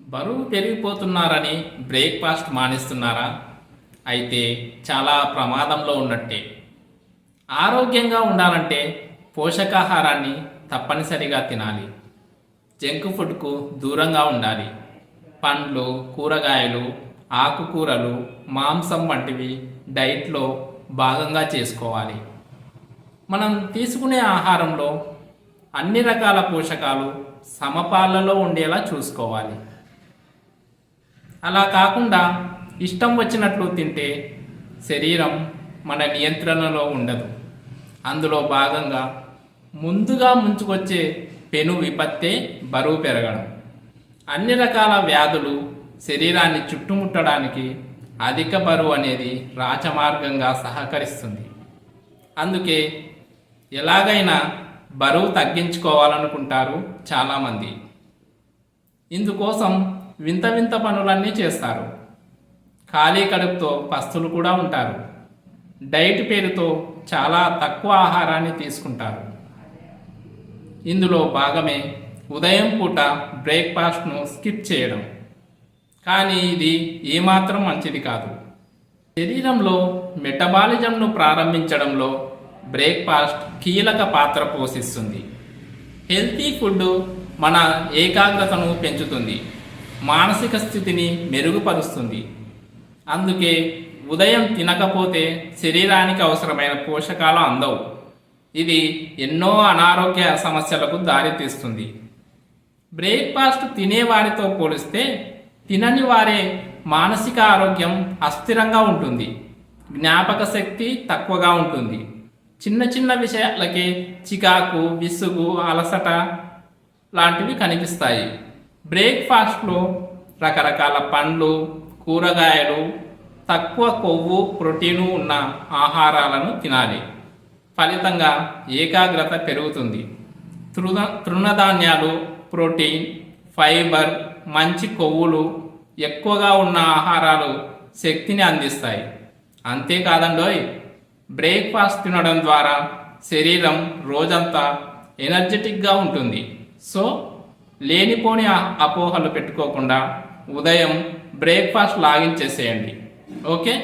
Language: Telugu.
బరువు పెరిగిపోతున్నారని బ్రేక్ఫాస్ట్ మానేస్తున్నారా? అయితే చాలా ప్రమాదంలో ఉన్నట్టే. ఆరోగ్యంగా ఉండాలంటే పోషకాహారాన్ని తప్పనిసరిగా తినాలి. జంక్ ఫుడ్కు దూరంగా ఉండాలి. పండ్లు, కూరగాయలు, ఆకుకూరలు, మాంసం వంటివి డైట్లో భాగంగా చేసుకోవాలి. మనం తీసుకునే ఆహారంలో అన్ని రకాల పోషకాలు సమపాళ్లలో ఉండేలా చూసుకోవాలి. అలా కాకుండా ఇష్టం వచ్చినట్లు తింటే శరీరం మన నియంత్రణలో ఉండదు. అందులో భాగంగా ముందుగా ముంచుకొచ్చే పెను విపత్తే బరువు పెరగడం. అన్ని రకాల వ్యాధులు శరీరాన్ని చుట్టుముట్టడానికి అధిక బరువు అనేది రాచమార్గంగా సహకరిస్తుంది. అందుకే ఎలాగైనా బరువు తగ్గించుకోవాలనుకుంటారు చాలామంది. ఇందుకోసం వింత వింత పనులన్నీ చేస్తారు. ఖాళీ కడుపుతో పస్తులు కూడా ఉంటారు. డైట్ పేరుతో చాలా తక్కువ ఆహారాన్ని తీసుకుంటారు. ఇందులో భాగమే ఉదయం పూట బ్రేక్ఫాస్ట్ను స్కిప్ చేయడం. కానీ ఇది ఏమాత్రం మంచిది కాదు. శరీరంలో మెటబాలిజంను ప్రారంభించడంలో బ్రేక్ఫాస్ట్ కీలక పాత్ర పోషిస్తుంది. హెల్తీ ఫుడ్ మన ఏకాగ్రతను పెంచుతుంది, మానసిక స్థితిని మెరుగుపరుస్తుంది. అందుకే ఉదయం తినకపోతే శరీరానికి అవసరమైన పోషకాలు అందవు. ఇది ఎన్నో అనారోగ్య సమస్యలకు దారితీస్తుంది. బ్రేక్ఫాస్ట్ తినేవారితో పోలిస్తే తినని వారే మానసిక ఆరోగ్యం అస్థిరంగా ఉంటుంది. జ్ఞాపక శక్తి తక్కువగా ఉంటుంది. చిన్న చిన్న విషయాలకే చికాకు, విసుగు, అలసట లాంటివి కనిపిస్తాయి. బ్రేక్ఫాస్ట్లో రకరకాల పండ్లు, కూరగాయలు, తక్కువ కొవ్వు, ప్రోటీను ఉన్న ఆహారాలను తినాలి. ఫలితంగా ఏకాగ్రత పెరుగుతుంది. తృణధాన్యాలు, ప్రోటీన్, ఫైబర్, మంచి కొవ్వులు ఎక్కువగా ఉన్న ఆహారాలు శక్తిని అందిస్తాయి. అంతేకాదండోయ్, బ్రేక్ఫాస్ట్ తినడం ద్వారా శరీరం రోజంతా ఎనర్జెటిక్గా ఉంటుంది. సో లేనిపోని అపోహలు పెట్టుకోకుండా ఉదయం బ్రేక్ఫాస్ట్ లాగించేసేయండి. ఓకే.